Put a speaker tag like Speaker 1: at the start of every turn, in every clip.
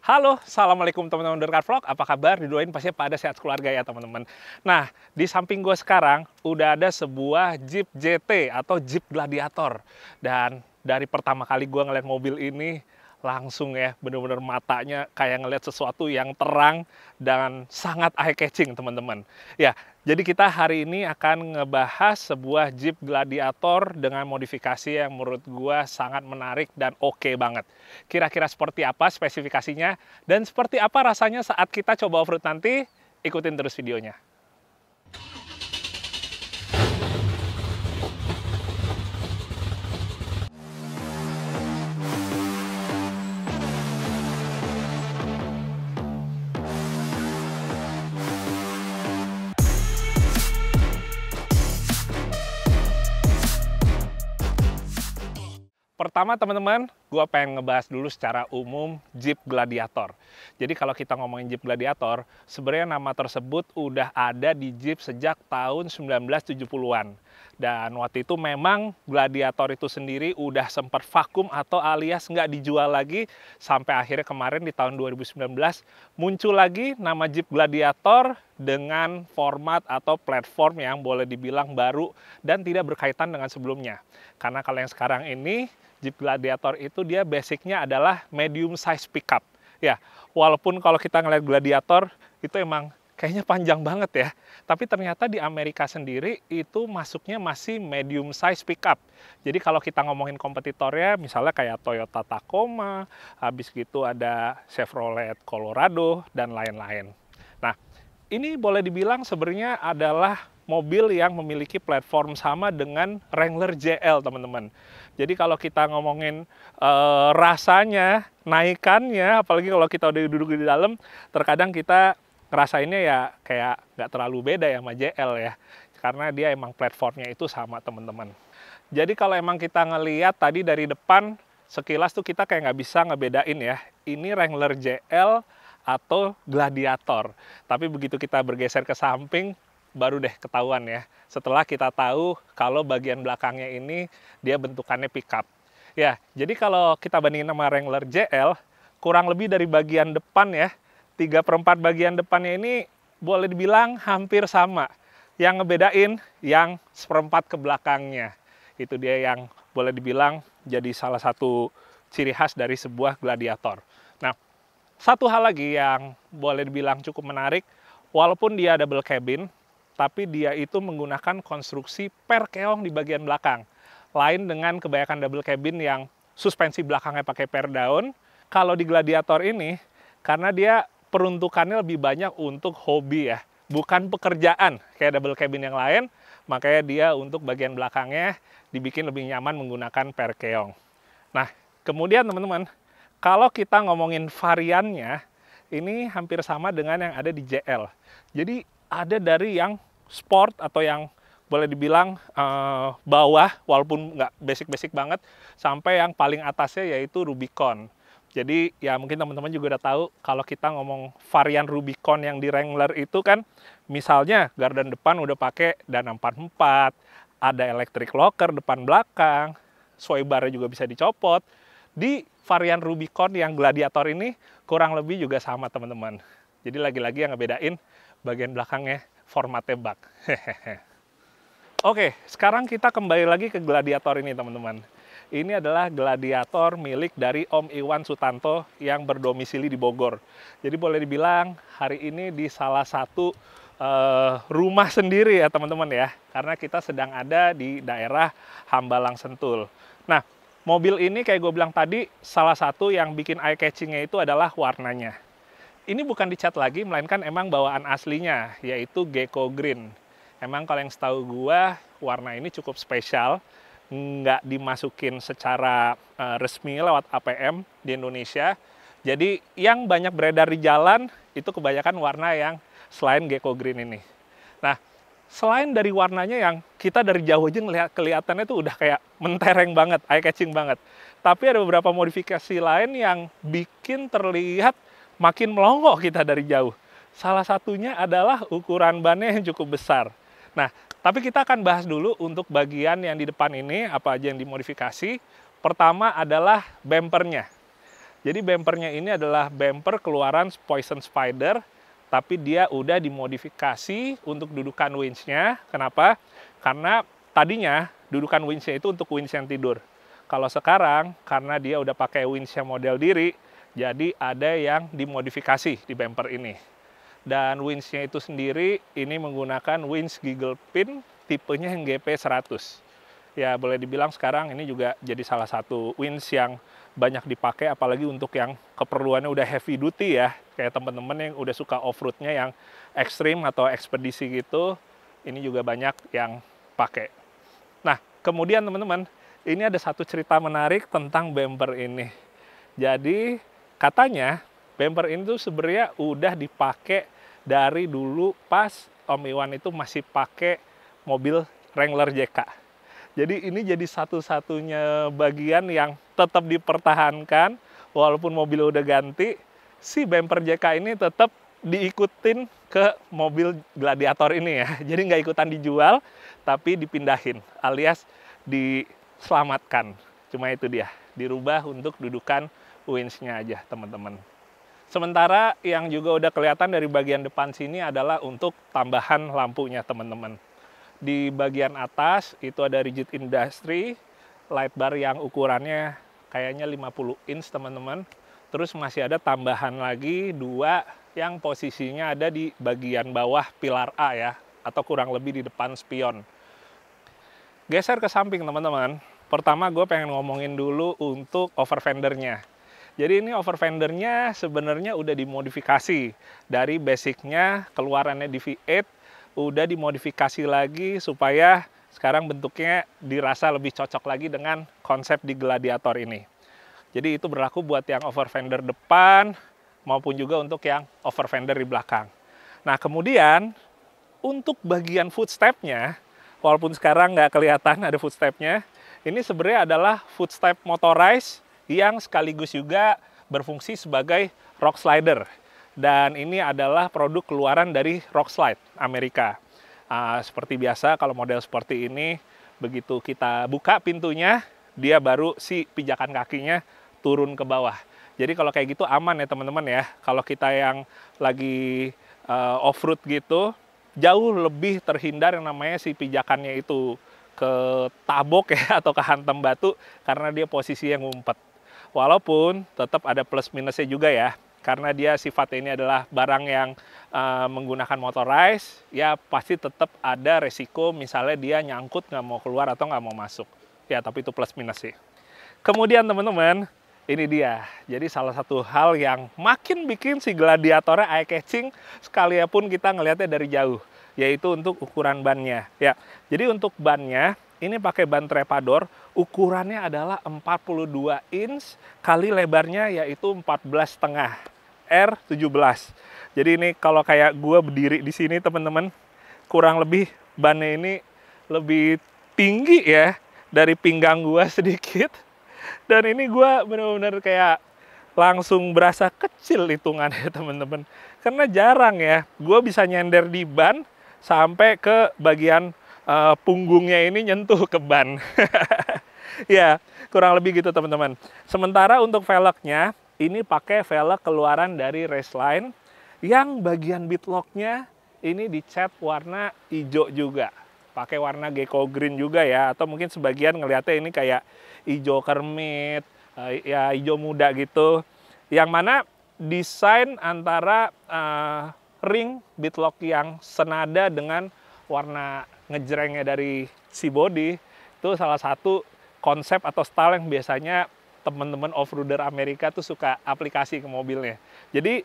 Speaker 1: Halo, Assalamualaikum teman-teman Derkar Vlog. Apa kabar? Didoain pasti pada sehat keluarga ya teman-teman. Nah, di samping gue sekarang udah ada sebuah Jeep JT atau Jeep Gladiator. Dan dari pertama kali gue ngeliat mobil ini, langsung ya bener-bener matanya kayak ngeliat sesuatu yang terang dan sangat eye-catching teman-teman. Ya, jadi kita hari ini akan ngebahas sebuah Jeep Gladiator dengan modifikasi yang menurut gua sangat menarik dan oke banget. Kira-kira seperti apa spesifikasinya dan seperti apa rasanya saat kita coba off-road nanti? Ikutin terus videonya. Pertama teman-teman, gue pengen ngebahas dulu secara umum Jeep Gladiator. Jadi kalau kita ngomongin Jeep Gladiator, sebenarnya nama tersebut udah ada di Jeep sejak tahun 1970-an. Dan waktu itu memang Gladiator itu sendiri udah sempat vakum atau alias nggak dijual lagi, sampai akhirnya kemarin di tahun 2019 muncul lagi nama Jeep Gladiator dengan format atau platform yang boleh dibilang baru dan tidak berkaitan dengan sebelumnya. Karena kalau yang sekarang ini Jeep Gladiator itu dia basicnya adalah medium size pickup. Ya, walaupun kalau kita ngeliat Gladiator itu emang kayaknya panjang banget ya. Tapi ternyata di Amerika sendiri itu masuknya masih medium size pickup. Jadi kalau kita ngomongin kompetitornya misalnya kayak Toyota Tacoma, habis gitu ada Chevrolet Colorado dan lain-lain. Nah, ini boleh dibilang sebenarnya adalah mobil yang memiliki platform sama dengan Wrangler JL, teman-teman. Jadi kalau kita ngomongin rasanya, naikannya, apalagi kalau kita udah duduk di dalam, terkadang kita ngerasainnya ya kayak nggak terlalu beda ya sama JL ya. Karena dia emang platformnya itu sama, teman-teman. Jadi kalau emang kita ngelihat tadi dari depan, sekilas tuh kita kayak nggak bisa ngebedain ya. Ini Wrangler JL atau Gladiator. Tapi begitu kita bergeser ke samping, baru deh ketahuan ya. Setelah kita tahu kalau bagian belakangnya ini dia bentukannya pickup. Ya, jadi kalau kita bandingin sama Wrangler JL, kurang lebih dari bagian depan ya, 3/4 bagian depannya ini boleh dibilang hampir sama. Yang ngebedain yang 1/4 ke belakangnya. Itu dia yang boleh dibilang jadi salah satu ciri khas dari sebuah Gladiator. Nah, satu hal lagi yang boleh dibilang cukup menarik, walaupun dia double cabin, tapi dia itu menggunakan konstruksi per keong di bagian belakang. Lain dengan kebanyakan double cabin yang suspensi belakangnya pakai per daun, kalau di Gladiator ini, karena dia peruntukannya lebih banyak untuk hobi ya, bukan pekerjaan kayak double cabin yang lain, makanya dia untuk bagian belakangnya dibikin lebih nyaman menggunakan per keong. Nah, kemudian teman-teman, kalau kita ngomongin variannya, ini hampir sama dengan yang ada di JL. Jadi ada dari yang sport atau yang boleh dibilang bawah, walaupun nggak basic-basic banget, sampai yang paling atasnya yaitu Rubicon. Jadi ya mungkin teman-teman juga udah tahu kalau kita ngomong varian Rubicon yang di Wrangler itu kan, misalnya gardan depan udah pakai dana 44, ada electric locker depan belakang, sway bar juga bisa dicopot. Di varian Rubicon yang Gladiator ini kurang lebih juga sama teman-teman. Jadi lagi-lagi yang ngebedain bagian belakangnya formatnya bak. Oke, sekarang kita kembali lagi ke Gladiator ini teman-teman. Ini adalah Gladiator milik dari Om Iwan Sutanto yang berdomisili di Bogor. Jadi boleh dibilang hari ini di salah satu rumah sendiri ya teman-teman ya. Karena kita sedang ada di daerah Hambalang Sentul. Nah, mobil ini kayak gue bilang tadi, salah satu yang bikin eye-catching-nya itu adalah warnanya. Ini bukan dicat lagi, melainkan emang bawaan aslinya, yaitu Gecko Green. Emang kalau yang setahu gua, warna ini cukup spesial, nggak dimasukin secara resmi lewat APM di Indonesia. Jadi yang banyak beredar di jalan, itu kebanyakan warna yang selain Gecko Green ini. Nah, selain dari warnanya yang kita dari jauh aja ngelihat kelihatannya tuh udah kayak mentereng banget, eye-catching banget. Tapi ada beberapa modifikasi lain yang bikin terlihat makin melongo kita dari jauh. Salah satunya adalah ukuran bannya yang cukup besar. Nah, tapi kita akan bahas dulu untuk bagian yang di depan ini, apa aja yang dimodifikasi. Pertama adalah bumpernya. Jadi bumpernya ini adalah bumper keluaran Poison Spider, tapi dia udah dimodifikasi untuk dudukan winch-nya. Kenapa? Karena tadinya dudukan winch-nya itu untuk winch yang tidur. Kalau sekarang, karena dia udah pakai winch yang model diri, jadi ada yang dimodifikasi di bumper ini. Dan winch-nya itu sendiri, ini menggunakan winch Giggle Pin, tipenya yang GP100. Ya, boleh dibilang sekarang ini juga jadi salah satu winch yang banyak dipakai, apalagi untuk yang keperluannya udah heavy duty ya, kayak teman-teman yang udah suka off-roadnya yang ekstrim atau ekspedisi gitu, ini juga banyak yang pakai. Nah, kemudian teman-teman, ini ada satu cerita menarik tentang bumper ini. Jadi, katanya bumper ini tuh sebenarnya udah dipakai dari dulu pas Om Iwan itu masih pakai mobil Wrangler JK. Jadi ini jadi satu-satunya bagian yang tetap dipertahankan, walaupun mobil udah ganti, si bumper JK ini tetap diikutin ke mobil Gladiator ini ya. Jadi nggak ikutan dijual, tapi dipindahin, alias diselamatkan. Cuma itu dia, dirubah untuk dudukan winch-nya aja teman-teman. Sementara yang juga udah kelihatan dari bagian depan sini adalah untuk tambahan lampunya teman-teman. Di bagian atas itu ada rigid industry light bar yang ukurannya kayaknya 50 inch teman-teman. Terus masih ada tambahan lagi dua yang posisinya ada di bagian bawah pilar A ya, atau kurang lebih di depan spion. Geser ke samping teman-teman. Pertama gue pengen ngomongin dulu untuk over fendernya. Jadi ini over fendernya sebenarnya udah dimodifikasi dari basicnya keluarannya di V8, udah dimodifikasi lagi supaya sekarang bentuknya dirasa lebih cocok lagi dengan konsep di Gladiator ini. Jadi itu berlaku buat yang over fender depan maupun juga untuk yang over fender di belakang. Nah kemudian untuk bagian footstep-nya, walaupun sekarang nggak kelihatan ada footstep-nya, ini sebenarnya adalah footstep motorized yang sekaligus juga berfungsi sebagai rock slider. Dan ini adalah produk keluaran dari Rockslide Amerika. Seperti biasa kalau model seperti ini, begitu kita buka pintunya, dia baru si pijakan kakinya turun ke bawah. Jadi kalau kayak gitu aman ya teman-teman ya. Kalau kita yang lagi off-road gitu, jauh lebih terhindar yang namanya si pijakannya itu ketabok ya atau kehantam batu karena dia posisi yang ngumpet. Walaupun tetap ada plus minusnya juga ya. Karena dia sifatnya ini adalah barang yang menggunakan motorized, ya pasti tetap ada resiko misalnya dia nyangkut nggak mau keluar atau nggak mau masuk. Ya tapi itu plus minus sih. Kemudian teman-teman, ini dia. Jadi salah satu hal yang makin bikin si Gladiatornya eye catching sekalipun kita ngelihatnya dari jauh, yaitu untuk ukuran bannya. Ya, jadi untuk bannya ini pakai ban trepador, ukurannya adalah 42 inch kali lebarnya yaitu 14,5. R17. Jadi ini kalau kayak gue berdiri di sini teman-teman, kurang lebih bannya ini lebih tinggi ya dari pinggang gue sedikit. Dan ini gue bener-bener kayak langsung berasa kecil hitungannya teman-teman. Karena jarang ya, gue bisa nyender di ban sampai ke bagian punggungnya ini nyentuh ke ban. Ya, kurang lebih gitu teman-teman. Sementara untuk velgnya, ini pakai velg keluaran dari Raceline yang bagian bitlocknya ini dicat warna hijau juga. Pakai warna gecko green juga ya, atau mungkin sebagian ngelihatnya ini kayak hijau kermit, ya hijau muda gitu. Yang mana desain antara ring bitlock yang senada dengan warna ngejrengnya dari si body itu salah satu konsep atau style yang biasanya teman-teman off-roader Amerika tuh suka aplikasi ke mobilnya. Jadi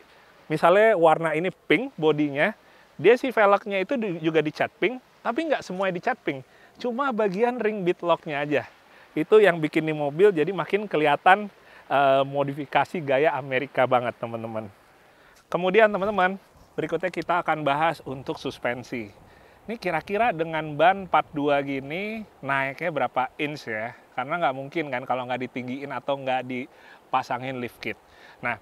Speaker 1: misalnya warna ini pink bodinya, dia si velgnya itu juga dicat pink, tapi nggak semuanya dicat pink. Cuma bagian ring bitlocknya aja. Itu yang bikin di mobil jadi makin kelihatan modifikasi gaya Amerika banget teman-teman. Kemudian teman-teman, berikutnya kita akan bahas untuk suspensi. Ini kira-kira dengan ban 42 gini naiknya berapa inch ya? Karena nggak mungkin kan kalau nggak ditinggiin atau nggak dipasangin lift kit. Nah,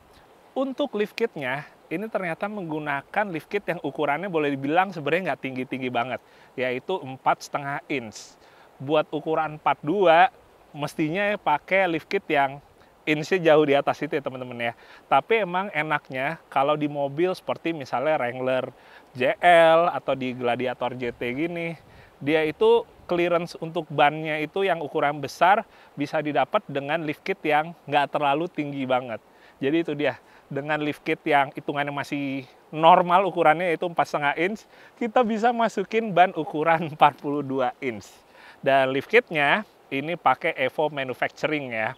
Speaker 1: untuk lift kitnya ini ternyata menggunakan lift kit yang ukurannya boleh dibilang sebenarnya nggak tinggi-tinggi banget, yaitu 4,5 inch. Buat ukuran 42 mestinya pakai lift kit yang inch jauh di atas itu ya teman-teman ya. Tapi emang enaknya kalau di mobil seperti misalnya Wrangler JL atau di Gladiator JT gini, dia itu clearance untuk bannya itu yang ukuran besar bisa didapat dengan lift kit yang nggak terlalu tinggi banget. Jadi itu dia, dengan lift kit yang hitungannya masih normal ukurannya yaitu 4,5 inch, kita bisa masukin ban ukuran 42 inch. Dan lift kitnya ini pakai Evo Manufacturing ya,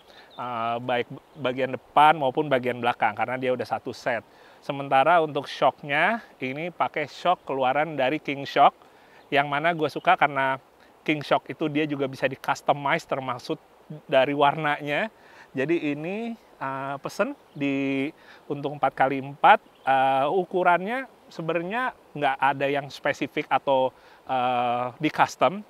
Speaker 1: baik bagian depan maupun bagian belakang karena dia udah satu set. Sementara untuk shocknya ini pakai shock keluaran dari King Shock, yang mana gue suka karena King Shock itu dia juga bisa di customize termasuk dari warnanya. Jadi ini pesen untuk 4x4, ukurannya sebenarnya nggak ada yang spesifik atau di custom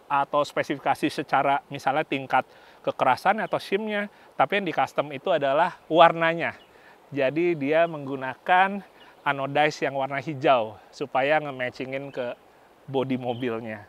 Speaker 1: atau spesifikasi secara misalnya tingkat kekerasan atau shimnya, tapi yang di custom itu adalah warnanya. Jadi dia menggunakan anodize yang warna hijau supaya nge-matchingin ke bodi mobilnya.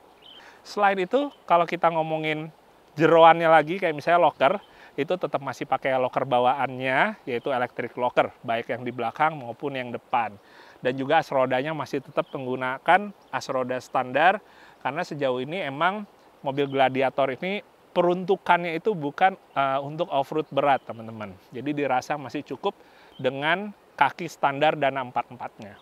Speaker 1: Selain itu, kalau kita ngomongin jeroannya lagi, kayak misalnya locker, itu tetap masih pakai locker bawaannya, yaitu electric locker, baik yang di belakang maupun yang depan. Dan juga as rodanya masih tetap menggunakan as roda standar, karena sejauh ini emang mobil Gladiator ini peruntukannya itu bukan untuk off-road berat, teman-teman. Jadi dirasa masih cukup dengan kaki standar dan 4x4-nya.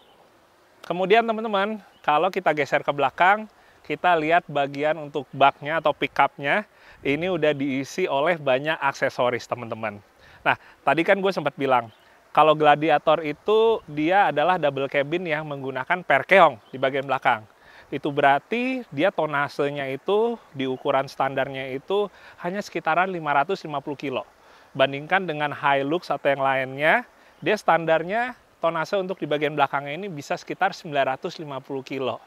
Speaker 1: Kemudian teman-teman, kalau kita geser ke belakang, kita lihat bagian untuk baknya atau pickupnya, ini udah diisi oleh banyak aksesoris, teman-teman. Nah, tadi kan gue sempat bilang, kalau Gladiator itu dia adalah double cabin yang menggunakan perkeong di bagian belakang. Itu berarti dia tonasenya itu di ukuran standarnya itu hanya sekitaran 550 kilo. Bandingkan dengan Hilux atau yang lainnya, dia standarnya tonase untuk di bagian belakangnya ini bisa sekitar 950 kilo.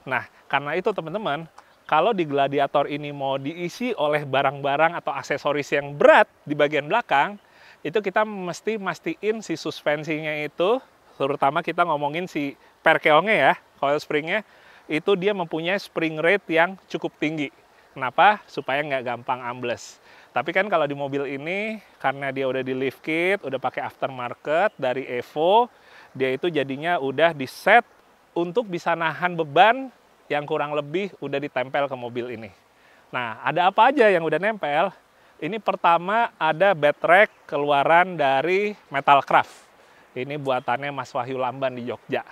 Speaker 1: Nah, karena itu teman-teman, kalau di Gladiator ini mau diisi oleh barang-barang atau aksesoris yang berat di bagian belakang, itu kita mesti mastiin si suspensinya itu, terutama kita ngomongin si perkeongnya ya, coil springnya, itu dia mempunyai spring rate yang cukup tinggi. Kenapa? Supaya nggak gampang ambles. Tapi kan kalau di mobil ini, karena dia udah di lift kit, udah pakai aftermarket dari Evo, dia itu jadinya udah di set untuk bisa nahan beban yang kurang lebih udah ditempel ke mobil ini. Nah, ada apa aja yang udah nempel? Ini pertama ada bed rack keluaran dari Metalcraft. Ini buatannya Mas Wahyu Lamban di Jogja.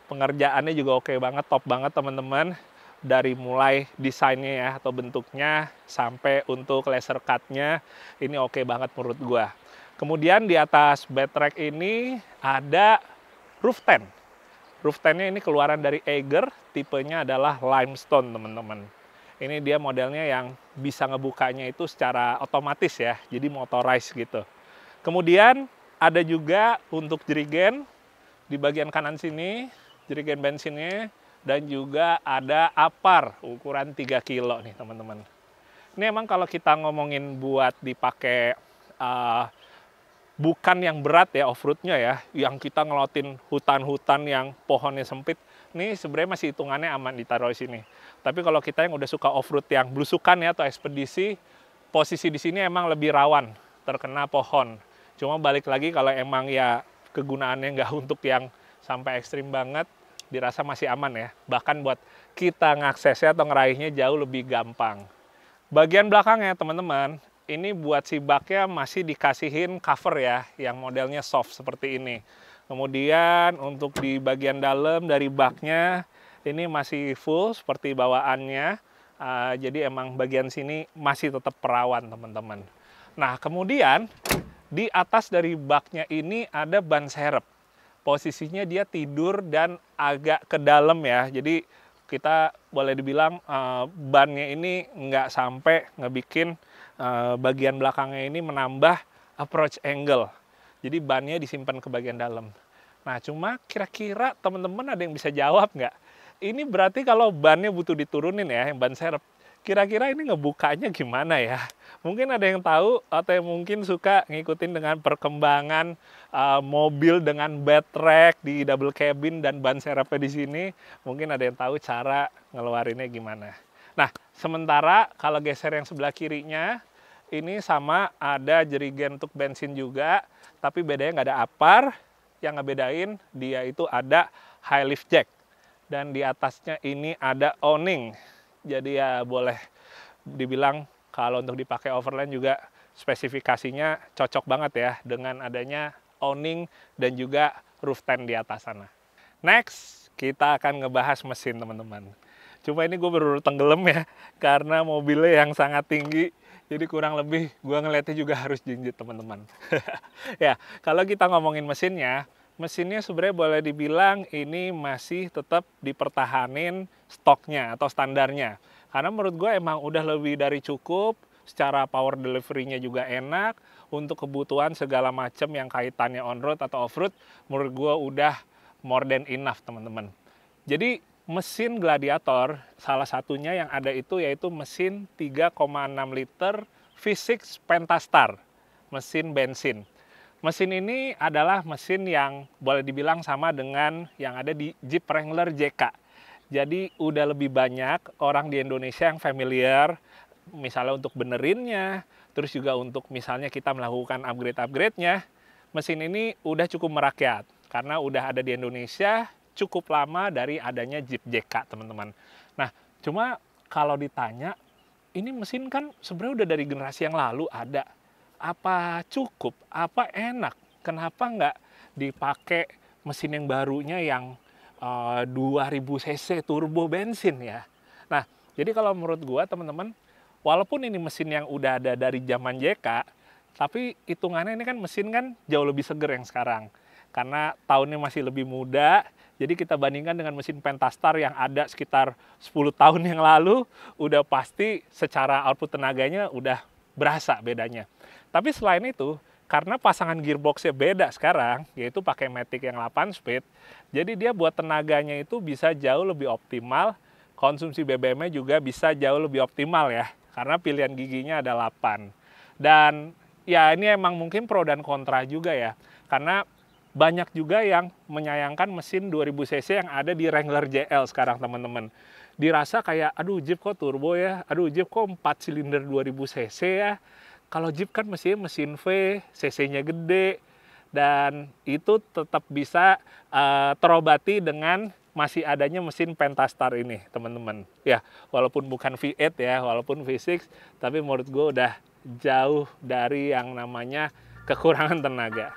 Speaker 1: Pengerjaannya juga oke banget, top banget teman-teman. Dari mulai desainnya ya atau bentuknya sampai untuk laser cut-nya, ini oke banget menurut gua. Kemudian di atas bed rack ini ada roof tent. Roof tent-nya ini keluaran dari Eiger, tipenya adalah limestone teman-teman. Ini dia modelnya yang bisa ngebukanya itu secara otomatis ya, jadi motorized gitu. Kemudian ada juga untuk jerigen di bagian kanan sini, jerigen bensinnya, dan juga ada apar ukuran 3 kilo nih teman-teman. Ini emang kalau kita ngomongin buat dipakai bukan yang berat ya off-roadnya ya, yang kita ngelotin hutan-hutan yang pohonnya sempit, ini sebenarnya masih hitungannya aman ditaruh di sini. Tapi kalau kita yang udah suka off-road yang belusukan ya atau ekspedisi, posisi di sini emang lebih rawan terkena pohon. Cuma balik lagi kalau emang ya kegunaannya nggak untuk yang sampai ekstrim banget, dirasa masih aman ya. Bahkan buat kita ngaksesnya atau ngeraihnya jauh lebih gampang. Bagian belakangnya teman-teman, ini buat si baknya masih dikasihin cover ya, yang modelnya soft seperti ini. Kemudian untuk di bagian dalam dari baknya, ini masih full seperti bawaannya. Jadi emang bagian sini masih tetap perawan teman-teman. Nah kemudian di atas dari baknya ini ada ban serep. Posisinya dia tidur dan agak ke dalam ya, jadi kita boleh dibilang bannya ini nggak sampai ngebikin bagian belakangnya ini menambah approach angle. Jadi bannya disimpan ke bagian dalam. Nah cuma kira-kira teman-teman ada yang bisa jawab nggak? Ini berarti kalau bannya butuh diturunin ya, yang ban serep. Kira-kira ini ngebukanya gimana ya? Mungkin ada yang tahu atau yang mungkin suka ngikutin dengan perkembangan mobil dengan bed rack di double cabin dan ban serepnya di sini. Mungkin ada yang tahu cara ngeluarinnya gimana. Nah, sementara kalau geser yang sebelah kirinya, ini sama ada jerigen untuk bensin juga, tapi bedanya nggak ada apar. Yang ngebedain dia itu ada high lift jack. Dan di atasnya ini ada owning. Jadi ya boleh dibilang kalau untuk dipakai overland juga spesifikasinya cocok banget ya dengan adanya owning dan juga roof tent di atas sana. Next, kita akan ngebahas mesin teman-teman. Cuma ini gue baru tenggelam ya, karena mobilnya yang sangat tinggi. Jadi kurang lebih gue ngeliatnya juga harus jinjit teman-teman. Ya, kalau kita ngomongin mesinnya sebenarnya boleh dibilang ini masih tetap dipertahanin stoknya atau standarnya. Karena menurut gue emang udah lebih dari cukup, secara power delivery-nya juga enak, untuk kebutuhan segala macam yang kaitannya on-road atau off-road, menurut gue udah more than enough teman-teman. Jadi mesin Gladiator, salah satunya yang ada itu yaitu mesin 3,6 liter V6 Pentastar, mesin bensin. Mesin ini adalah mesin yang boleh dibilang sama dengan yang ada di Jeep Wrangler JK. Jadi udah lebih banyak orang di Indonesia yang familiar, misalnya untuk benerinnya, terus juga untuk misalnya kita melakukan upgrade-upgrade-nya. Mesin ini udah cukup merakyat, karena udah ada di Indonesia, cukup lama dari adanya Jeep JK, teman-teman. Nah, cuma kalau ditanya, ini mesin kan sebenarnya udah dari generasi yang lalu ada. Apa cukup? Apa enak? Kenapa nggak dipakai mesin yang barunya yang 2000 cc turbo bensin ya? Nah, jadi kalau menurut gua, teman-teman, walaupun ini mesin yang udah ada dari zaman JK, tapi hitungannya ini kan mesin kan jauh lebih seger yang sekarang. Karena tahunnya masih lebih muda, jadi kita bandingkan dengan mesin Pentastar yang ada sekitar 10 tahun yang lalu, udah pasti secara output tenaganya udah berasa bedanya. Tapi selain itu, karena pasangan gearboxnya beda sekarang, yaitu pakai Matic yang 8 speed, jadi dia buat tenaganya itu bisa jauh lebih optimal, konsumsi BBM-nya juga bisa jauh lebih optimal ya, karena pilihan giginya ada 8. Dan ya ini emang mungkin pro dan kontra juga ya, karena banyak juga yang menyayangkan mesin 2000 cc yang ada di Wrangler JL sekarang teman-teman. Dirasa kayak, aduh Jeep kok turbo ya, aduh Jeep kok 4 silinder 2000 cc ya. Kalau Jeep kan mesin V, cc-nya gede, dan itu tetap bisa terobati dengan masih adanya mesin Pentastar ini teman-teman. Ya, walaupun bukan V8 ya, walaupun V6, tapi menurut gue udah jauh dari yang namanya kekurangan tenaga.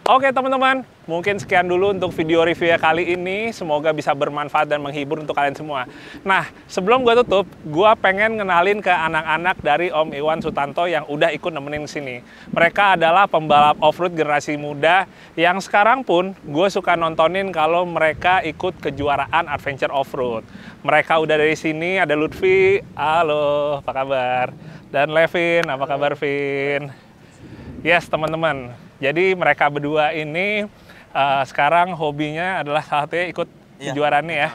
Speaker 1: Oke teman-teman, mungkin sekian dulu untuk video review kali ini. Semoga bisa bermanfaat dan menghibur untuk kalian semua. Nah, sebelum gue tutup, gue pengen ngenalin ke anak-anak dari Om Iwan Sutanto yang udah ikut nemenin sini. Mereka adalah pembalap off-road generasi muda yang sekarang pun gue suka nontonin kalau mereka ikut kejuaraan adventure off-road. Mereka udah dari sini, ada Lutfi, halo, apa kabar? Dan Levin, apa kabar Vin? Yes teman-teman. Jadi mereka berdua ini sekarang hobinya adalah salah satunya ikut kejuaraan nih ya.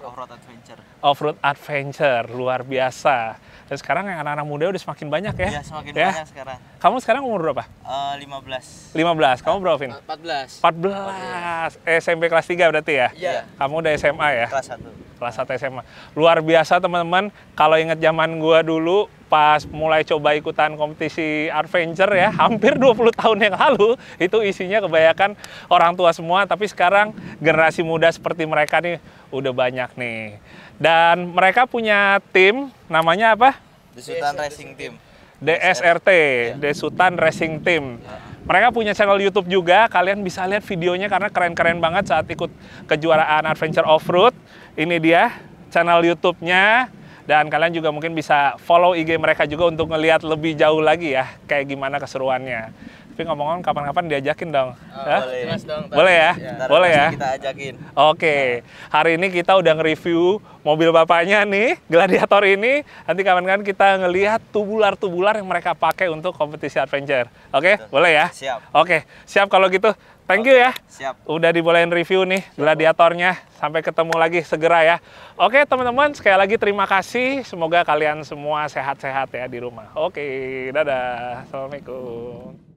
Speaker 2: Off-road adventure.
Speaker 1: Off-road adventure, luar biasa. Dan sekarang yang anak-anak muda udah semakin banyak ya?
Speaker 2: Iya, semakin banyak sekarang.
Speaker 1: Kamu sekarang umur berapa?
Speaker 2: 15.
Speaker 1: 15. Kamu berapa, Vin?
Speaker 3: 14.
Speaker 1: 14. SMP kelas 3 berarti ya?
Speaker 2: Iya.
Speaker 1: Kamu udah SMA ya?
Speaker 2: Kelas 1.
Speaker 1: Kelas 1 SMA. Luar biasa teman-teman. Kalau inget zaman gua dulu, pas mulai coba ikutan kompetisi adventure ya, hampir 20 tahun yang lalu, itu isinya kebanyakan orang tua semua, tapi sekarang generasi muda seperti mereka nih udah banyak nih. Dan mereka punya tim, namanya apa?
Speaker 2: Desutan Racing Team.
Speaker 1: DSRT, Desutan Racing Team. Mereka punya channel YouTube juga, kalian bisa lihat videonya karena keren-keren banget saat ikut kejuaraan adventure off-road. Ini dia channel YouTube-nya. Dan kalian juga mungkin bisa follow IG mereka juga untuk ngelihat lebih jauh lagi ya, kayak gimana keseruannya. Tapi ngomong-ngomong kapan-kapan diajakin dong. Hah?
Speaker 2: Boleh.
Speaker 3: Jelas dong.
Speaker 1: Boleh ya?
Speaker 2: Ntar
Speaker 1: Boleh
Speaker 2: pasti
Speaker 1: ya?
Speaker 2: Kita ajakin.
Speaker 1: Oke, hari ini kita udah nge-review mobil bapaknya nih, Gladiator ini. Nanti kapan-kapan kita ngelihat tubular-tubular yang mereka pakai untuk kompetisi adventure. Oke, boleh ya?
Speaker 2: Siap.
Speaker 1: Oke, siap kalau gitu. Thank you ya.
Speaker 2: Siap.
Speaker 1: Udah dibolehin review nih Gladiatornya. Sampai ketemu lagi segera ya. Oke teman-teman, sekali lagi terima kasih. Semoga kalian semua sehat-sehat ya di rumah. Oke, dadah. Assalamualaikum.